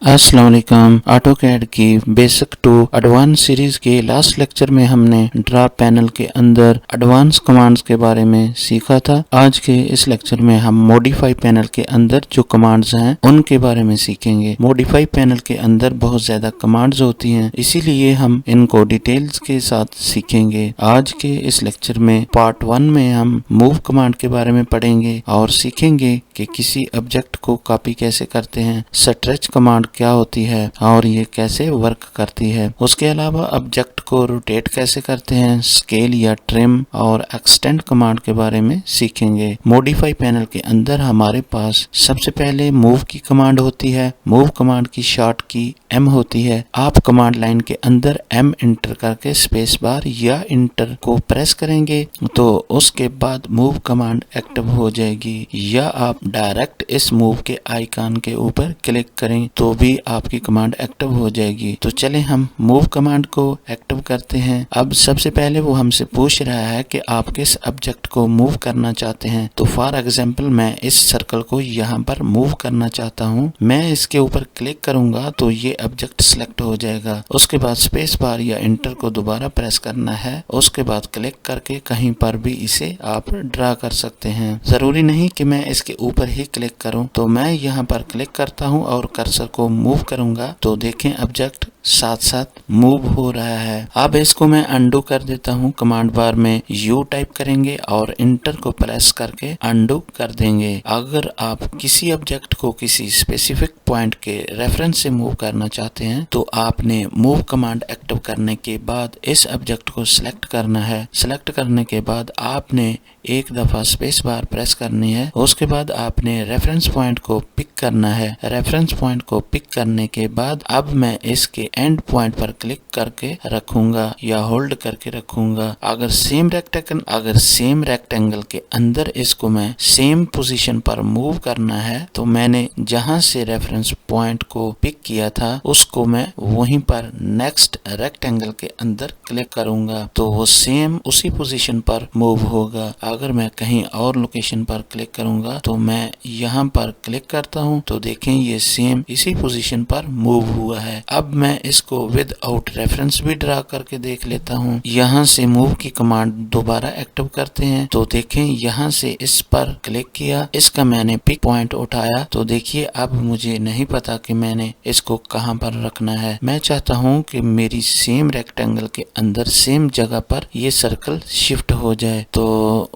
अस्सलाम वालेकुम। ऑटोकैड की बेसिक टू एडवांस सीरीज के लास्ट लेक्चर में हमने ड्रा पैनल के अंदर एडवांस कमांड्स के बारे में सीखा था। आज के इस लेक्चर में हम मॉडिफाई पैनल के अंदर जो कमांड्स हैं उनके बारे में सीखेंगे। मॉडिफाई पैनल के अंदर बहुत ज्यादा कमांड्स होती हैं, इसीलिए हम इनको डिटेल्स के साथ सीखेंगे। आज के इस लेक्चर में पार्ट 1 में हम मूव कमांड के बारे में पढ़ेंगे और सीखेंगे कि किसी ऑब्जेक्ट को कॉपी कैसे करते हैं, स्ट्रेच कमांड क्या होती है और ये कैसे वर्क करती है। उसके अलावा ऑब्जेक्ट को रोटेट कैसे करते हैं, स्केल या ट्रिम और एक्सटेंड कमांड के बारे में सीखेंगे। मॉडिफाई पैनल के अंदर हमारे पास सबसे पहले मूव की कमांड होती है। मूव कमांड की शॉर्ट की M होती है। आप कमांड लाइन के अंदर M इंटर करके स्पेस बार या इंटर को प्रेस करेंगे तो उसके बाद मूव कमांड एक्टिव हो जाएगी, या आप डायरेक्ट इस मूव के आइकन के ऊपर क्लिक करें तो भी आपकी कमांड एक्टिव हो जाएगी। तो चलें हम मूव कमांड को एक्टिव करते हैं। अब सबसे पहले वो हमसे पूछ रहा है कि आप किस ऑब्जेक्ट को मूव करना चाहते हैं। तो फॉर एग्जांपल मैं इस सर्कल को यहाँ पर मूव करना चाहता हूँ। मैं इसके ऊपर क्लिक करूंगा तो ये ऑब्जेक्ट सिलेक्ट हो जाएगा। उसके बाद स्पेस बार या इंटर को दोबारा प्रेस करना है। उसके बाद क्लिक करके कहीं पर भी इसे आप ड्रा कर सकते हैं। जरूरी नहीं कि मैं इसके ऊपर ही क्लिक करूं। तो मैं यहाँ पर क्लिक करता हूँ और कर्सर को मूव करूंगा तो देखें ऑब्जेक्ट साथ साथ मूव हो रहा है। अब इसको मैं अंडू कर देता हूँ। कमांड बार में U टाइप करेंगे और इंटर को प्रेस करके अंडू कर देंगे। अगर आप किसी ऑब्जेक्ट को किसी स्पेसिफिक पॉइंट के रेफरेंस से मूव करना चाहते हैं तो आपने मूव कमांड एक्टिव करने के बाद इस ऑब्जेक्ट को सिलेक्ट करना है। सिलेक्ट करने के बाद आपने एक दफा स्पेस बार प्रेस करनी है। उसके बाद आपने रेफरेंस पॉइंट को पिक करना है। रेफरेंस पॉइंट को पिक करने के बाद अब मैं इसके एंड पॉइंट पर क्लिक करके रखूंगा या होल्ड करके रखूंगा। अगर सेम रेक्टेंगल के अंदर इसको मैं सेम पोजीशन पर मूव करना है तो मैंने जहां से रेफरेंस पॉइंट को पिक किया था उसको मैं वहीं पर नेक्स्ट रेक्टेंगल के अंदर क्लिक करूंगा तो वो सेम उसी पोजीशन पर मूव होगा। अगर मैं कहीं और लोकेशन पर क्लिक करूंगा तो मैं यहाँ पर क्लिक करता हूँ तो देखें ये सेम इसी पोजीशन पर मूव हुआ है। अब मैं इसको विद आउट रेफरेंस भी ड्रा करके देख लेता हूँ। यहाँ से मूव की कमांड दोबारा एक्टिव करते हैं तो देखें यहाँ से इस पर क्लिक किया, इसका मैंने पिक पॉइंट उठाया तो देखिए अब मुझे नहीं पता कि मैंने इसको कहाँ पर रखना है। मैं चाहता हूँ कि मेरी सेम रेक्टेंगल के अंदर सेम जगह पर ये सर्कल शिफ्ट हो जाए। तो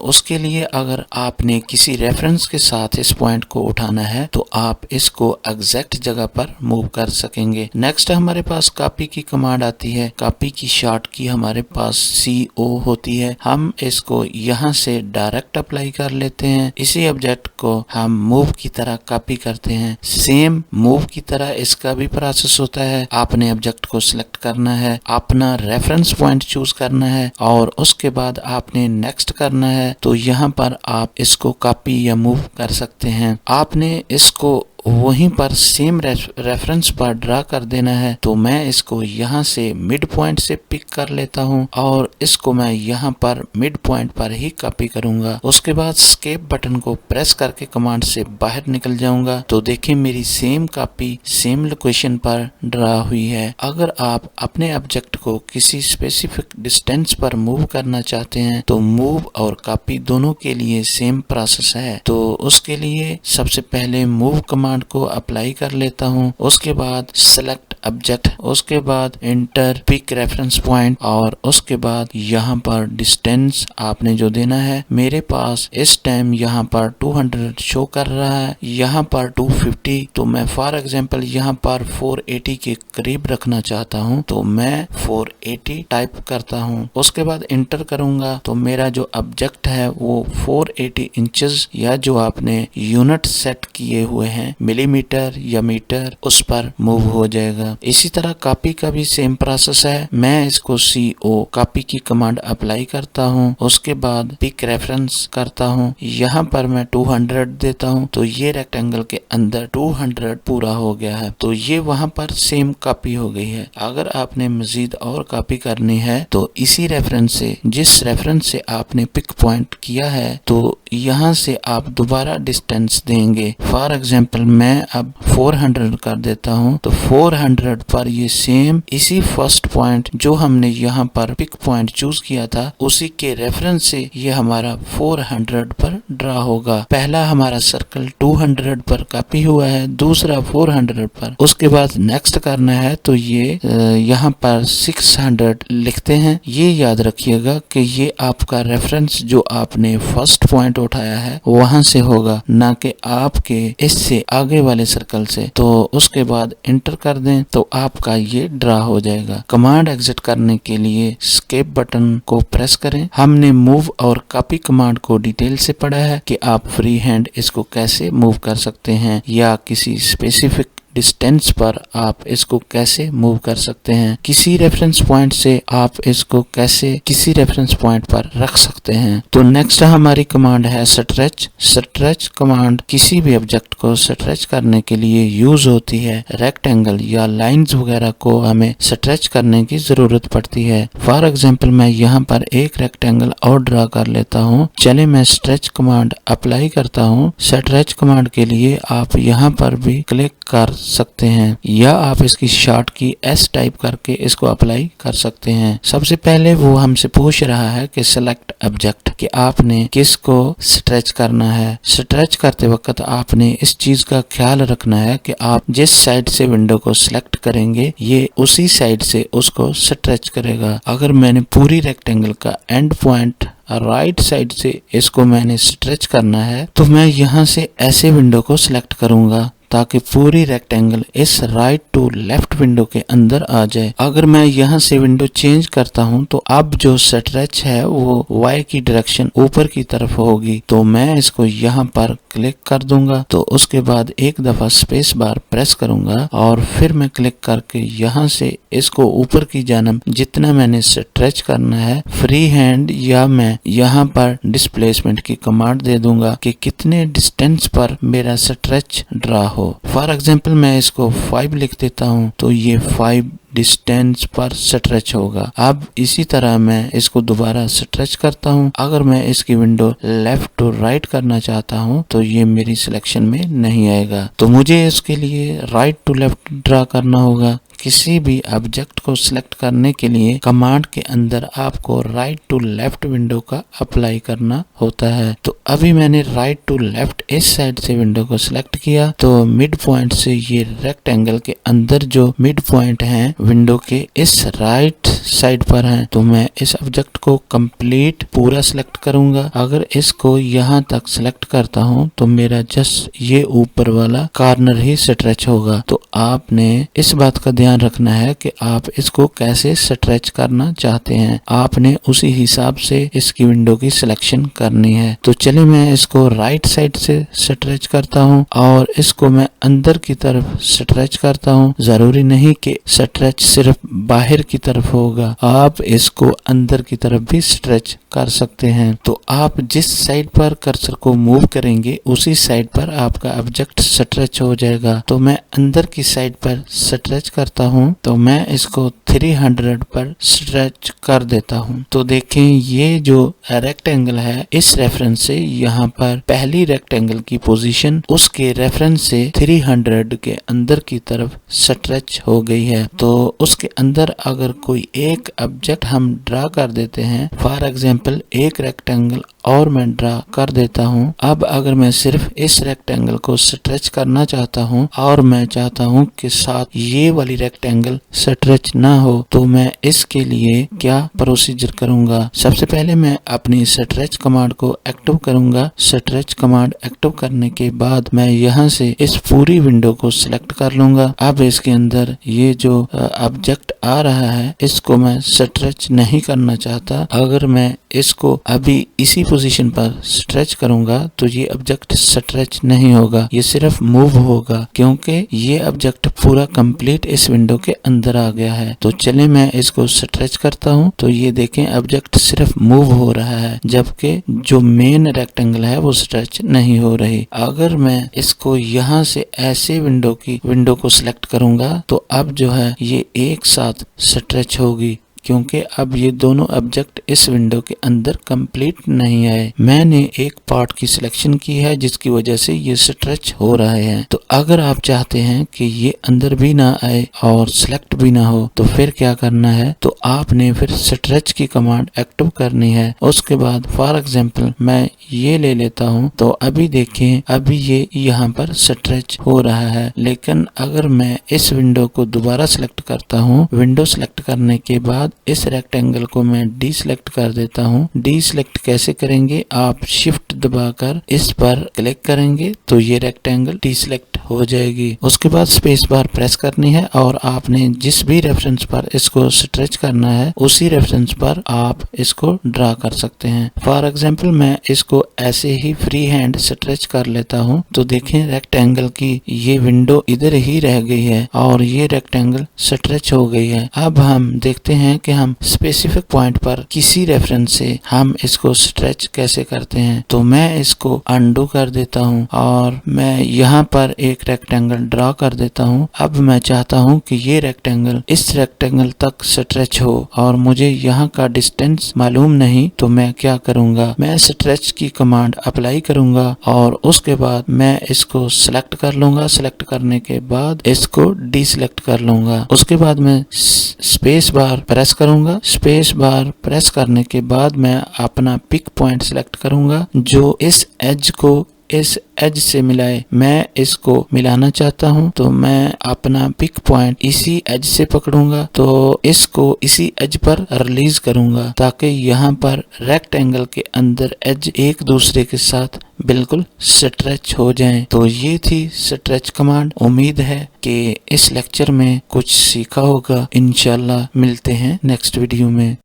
उसके लिए अगर आपने किसी रेफरेंस के साथ इस पॉइंट को उठाना है तो आप इसको एग्जैक्ट जगह पर मूव कर सकेंगे। नेक्स्ट हमारे पास कॉपी की कमांड आती है। कॉपी की शॉर्ट की हमारे पास CO होती है। हम इसको यहाँ से डायरेक्ट अप्लाई कर लेते हैं। इसी ऑब्जेक्ट को हम मूव की तरह कॉपी करते हैं। सेम मूव की तरह इसका भी प्रोसेस होता है। आपने ऑब्जेक्ट को सिलेक्ट करना है, अपना रेफरेंस पॉइंट चूज करना है और उसके बाद आपने नेक्स्ट करना है तो यहाँ पर आप इसको कॉपी या मूव कर सकते हैं। आपने इसको वहीं पर सेम रेफरेंस पर ड्रा कर देना है तो मैं इसको यहाँ से मिड पॉइंट से पिक कर लेता हूँ और इसको मैं यहाँ पर मिड पॉइंट पर ही कॉपी करूंगा। उसके बाद एस्केप बटन को प्रेस करके कमांड से बाहर निकल जाऊंगा तो देखें मेरी सेम कॉपी सेम लोकेशन पर ड्रा हुई है। अगर आप अपने ऑब्जेक्ट को किसी स्पेसिफिक डिस्टेंस पर मूव करना चाहते हैं तो मूव और कॉपी दोनों के लिए सेम प्रोसेस है। तो उसके लिए सबसे पहले मूव कमांड को अप्लाई कर लेता हूँ। उसके बाद सेलेक्ट ऑब्जेक्ट, उसके बाद इंटर पिक रेफरेंस पॉइंट और उसके बाद यहाँ पर डिस्टेंस आपने जो देना है। मेरे पास इस टाइम यहाँ पर 200 शो कर रहा है, यहाँ पर 250, तो मैं फॉर एग्जांपल यहाँ पर 480 के करीब रखना चाहता हूँ तो मैं 480 टाइप करता हूँ। उसके बाद इंटर करूंगा तो मेरा जो ऑब्जेक्ट है वो 480 इंचेस या जो आपने यूनिट सेट किए हुए हैं मिलीमीटर या मीटर उस पर मूव हो जाएगा। इसी तरह कॉपी का भी सेम प्रोसेस है। मैं इसको CO कॉपी की कमांड अप्लाई करता हूँ। उसके बाद पिक रेफरेंस करता हूँ, यहाँ पर मैं 200 देता हूँ तो ये रेक्टेंगल के अंदर 200 पूरा हो गया है तो ये वहां पर सेम कॉपी हो गई है। अगर आपने मजीद और कॉपी करनी है तो इसी रेफरेंस से, जिस रेफरेंस से आपने पिक पॉइंट किया है तो यहाँ से आप दोबारा डिस्टेंस देंगे। फॉर एग्जाम्पल मैं अब 400 कर देता हूँ, तो 400 पर ये सेम इसी फर्स्ट पॉइंट जो हमने यहाँ पर पिक पॉइंट चूज किया था उसी के रेफरेंस से ये हमारा 400 पर ड्रा होगा। पहला हमारा सर्कल 200 पर कॉपी हुआ है, दूसरा 400 पर। उसके बाद नेक्स्ट करना है तो ये यहाँ पर 600 लिखते हैं। ये याद रखिएगा कि ये आपका रेफरेंस जो आपने फर्स्ट पॉइंट उठाया है वहां से होगा, ना कि आपके इससे आगे वाले सर्कल से। तो उसके बाद इंटर कर दें तो आपका ये ड्रा हो जाएगा। कमांड एग्जिट करने के लिए एस्केप बटन को प्रेस करें। हमने मूव और कॉपी कमांड को डिटेल से पढ़ा है कि आप फ्री हैंड इसको कैसे मूव कर सकते हैं या किसी स्पेसिफिक डिस्टेंस पर आप इसको कैसे मूव कर सकते हैं। किसी रेफरेंस पॉइंट से आप इसको कैसे किसी रेफरेंस पॉइंट पर रख सकते हैं। तो नेक्स्ट हमारी कमांड है स्ट्रेच। स्ट्रेच कमांड किसी भी ऑब्जेक्ट को स्ट्रेच करने के लिए यूज होती है। रेक्टेंगल या लाइंस वगैरह को हमें स्ट्रेच करने की जरूरत पड़ती है। फॉर एग्जाम्पल मैं यहाँ पर एक रेक्टेंगल और ड्रा कर लेता हूँ। चले मैं स्ट्रेच कमांड अप्लाई करता हूँ। स्ट्रेच कमांड के लिए आप यहाँ पर भी क्लिक कर सकते हैं या आप इसकी शॉर्ट की S टाइप करके इसको अप्लाई कर सकते हैं। सबसे पहले वो हमसे पूछ रहा है कि सिलेक्ट ऑब्जेक्ट, कि आपने किसको स्ट्रेच करना है। स्ट्रेच करते वक्त आपने इस चीज का ख्याल रखना है कि आप जिस साइड से विंडो को सिलेक्ट करेंगे ये उसी साइड से उसको स्ट्रेच करेगा। अगर मैंने पूरी रेक्टेंगल का एंड पॉइंट राइट साइड से इसको मैंने स्ट्रेच करना है तो मैं यहाँ से ऐसे विंडो को सिलेक्ट करूंगा ताकि पूरी रेक्टेंगल इस राइट टू लेफ्ट विंडो के अंदर आ जाए। अगर मैं यहाँ से विंडो चेंज करता हूँ तो अब जो स्ट्रेच है वो Y की डायरेक्शन ऊपर की तरफ होगी। तो मैं इसको यहाँ पर क्लिक कर दूंगा, तो उसके बाद एक दफा स्पेस बार प्रेस करूंगा और फिर मैं क्लिक करके यहाँ से इसको ऊपर की जानब जितना मैंने स्ट्रेच करना है फ्री हैंड या मैं यहाँ पर डिस्प्लेसमेंट की कमांड दे दूंगा कि कितने डिस्टेंस पर मेरा स्ट्रेच ड्रा हो। फॉर एग्जाम्पल मैं इसको 5 लिख देता हूँ तो ये 5 डिस्टेंस पर स्ट्रेच होगा। अब इसी तरह मैं इसको दोबारा स्ट्रेच करता हूँ। अगर मैं इसकी विंडो लेफ्ट टू राइट करना चाहता हूँ तो ये मेरी सिलेक्शन में नहीं आएगा। तो मुझे इसके लिए राइट टू लेफ्ट ड्रा करना होगा। किसी भी ऑब्जेक्ट को सिलेक्ट करने के लिए कमांड के अंदर आपको राइट टू लेफ्ट विंडो का अप्लाई करना होता है। तो अभी मैंने राइट टू लेफ्ट इस साइड से विंडो को सिलेक्ट किया तो मिड पॉइंट से ये रेक्टेंगल के अंदर जो मिड पॉइंट है विंडो के इस राइट साइड पर है। तो मैं इस ऑब्जेक्ट को कंप्लीट पूरा सिलेक्ट करूंगा। अगर इसको यहाँ तक सिलेक्ट करता हूँ तो मेरा जस्ट ये ऊपर वाला कॉर्नर ही स्ट्रेच होगा। तो आपने इस बात का ध्यान रखना है कि आप इसको कैसे स्ट्रेच करना चाहते हैं। आपने उसी हिसाब से इसकी विंडो की सिलेक्शन करनी है। तो चलिए मैं इसको राइट साइड से स्ट्रेच करता हूँ और इसको मैं अंदर की तरफ स्ट्रेच करता हूँ। जरूरी नहीं कि स्ट्रेच सिर्फ बाहर की तरफ होगा, आप इसको अंदर की तरफ भी स्ट्रेच कर सकते हैं। तो आप जिस साइड पर कर्सर को मूव करेंगे उसी साइड पर आपका ऑब्जेक्ट स्ट्रेच हो जाएगा। तो मैं अंदर की साइड पर स्ट्रेच करता हूँ तो मैं इसको 300 पर स्ट्रेच कर देता हूँ। तो देखें ये जो रेक्टेंगल है इस रेफरेंस से यहाँ पर पहली रेक्टेंगल की पोजीशन उसके रेफरेंस से 300 के अंदर की तरफ स्ट्रेच हो गई है। तो उसके अंदर अगर कोई एक ऑब्जेक्ट हम ड्रा कर देते हैं, फॉर एग्जाम्पल एक रेक्टेंगल और मैं ड्रा कर देता हूँ। अब अगर मैं सिर्फ इस रेक्टेंगल को स्ट्रेच करना चाहता हूँ और मैं चाहता हूँ कि साथ ये वाली रेक्टेंगल स्ट्रेच ना हो तो मैं इसके लिए क्या प्रोसीजर करूंगा। सबसे पहले मैं अपनी स्ट्रेच कमांड को एक्टिव करूंगा। स्ट्रेच कमांड एक्टिव करने के बाद मैं यहाँ से इस पूरी विंडो को सिलेक्ट कर लूंगा। अब इसके अंदर ये जो ऑब्जेक्ट आ रहा है इसको मैं स्ट्रेच नहीं करना चाहता। अगर मैं इसको अभी इसी पोजीशन पर स्ट्रेच करूंगा तो ये ऑब्जेक्ट स्ट्रेच नहीं होगा, ये सिर्फ मूव होगा क्योंकि ये ऑब्जेक्ट पूरा कंप्लीट इस विंडो के अंदर आ गया है। तो चले मैं इसको स्ट्रेच करता हूँ तो ये देखें ऑब्जेक्ट सिर्फ मूव हो रहा है जबकि जो मेन रेक्टेंगल है वो स्ट्रेच नहीं हो रही। अगर मैं इसको यहाँ से ऐसे विंडो को सिलेक्ट करूंगा तो अब जो है ये एक साथ स्ट्रेच होगी। क्योंकि अब ये दोनों ऑब्जेक्ट इस विंडो के अंदर कंप्लीट नहीं आए। मैंने एक पार्ट की सिलेक्शन की है जिसकी वजह से ये स्ट्रेच हो रहे हैं। तो अगर आप चाहते हैं कि ये अंदर भी ना आए और सिलेक्ट भी ना हो तो फिर क्या करना है, तो आपने फिर स्ट्रेच की कमांड एक्टिव करनी है। उसके बाद फॉर एग्जांपल मैं ये ले लेता हूँ, तो अभी देखें अभी ये यहाँ पर स्ट्रेच हो रहा है। लेकिन अगर मैं इस विंडो को दोबारा सिलेक्ट करता हूँ, विंडो सिलेक्ट करने के बाद इस रेक्टेंगल को मैं डी सिलेक्ट कर देता हूँ। डी सिलेक्ट कैसे करेंगे, आप शिफ्ट दबाकर इस पर क्लिक करेंगे तो ये रेक्टेंगल डी सिलेक्ट हो जाएगी। उसके बाद स्पेस बार प्रेस करनी है और आपने जिस भी रेफरेंस पर इसको स्ट्रेच करना है उसी रेफरेंस पर आप इसको ड्रा कर सकते हैं। फॉर एग्जांपल मैं इसको ऐसे ही फ्री हैंड स्ट्रेच कर लेता हूँ, तो देखें रेक्टेंगल की ये विंडो इधर ही रह गई है और ये रेक्टेंगल स्ट्रेच हो गई है। अब हम देखते हैं कि हम स्पेसिफिक पॉइंट पर किसी रेफरेंस से हम इसको स्ट्रेच कैसे करते हैं। तो मैं इसको अनडू कर देता हूँ और मैं यहाँ पर एक रेक्टेंगल ड्रा कर देता हूँ। अब मैं चाहता हूँ कि ये रेक्टेंगल इस रेक्टेंगल तक स्ट्रेच हो और मुझे यहाँ का डिस्टेंस मालूम नहीं, तो मैं क्या करूँगा, मैं स्ट्रेच की कमांड अप्लाई करूँगा और उसके बाद मैं इसको सिलेक्ट कर लूँगा। सिलेक्ट करने के बाद इसको डी सिलेक्ट कर लूँगा। उसके बाद मैं स्पेस बार प्रेस करूँगा। स्पेस बार प्रेस करने के बाद मैं अपना पिक पॉइंट सिलेक्ट करूँगा जो इस एज को इस एज से मिलाए। मैं इसको मिलाना चाहता हूं, तो मैं अपना पिक पॉइंट इसी एज से पकड़ूंगा, तो इसको इसी एज पर रिलीज करूंगा ताकि यहाँ पर रेक्टेंगल के अंदर एज एक दूसरे के साथ बिल्कुल स्ट्रेच हो जाएं। तो ये थी स्ट्रेच कमांड। उम्मीद है कि इस लेक्चर में कुछ सीखा होगा। इंशाल्लाह मिलते हैं नेक्स्ट वीडियो में।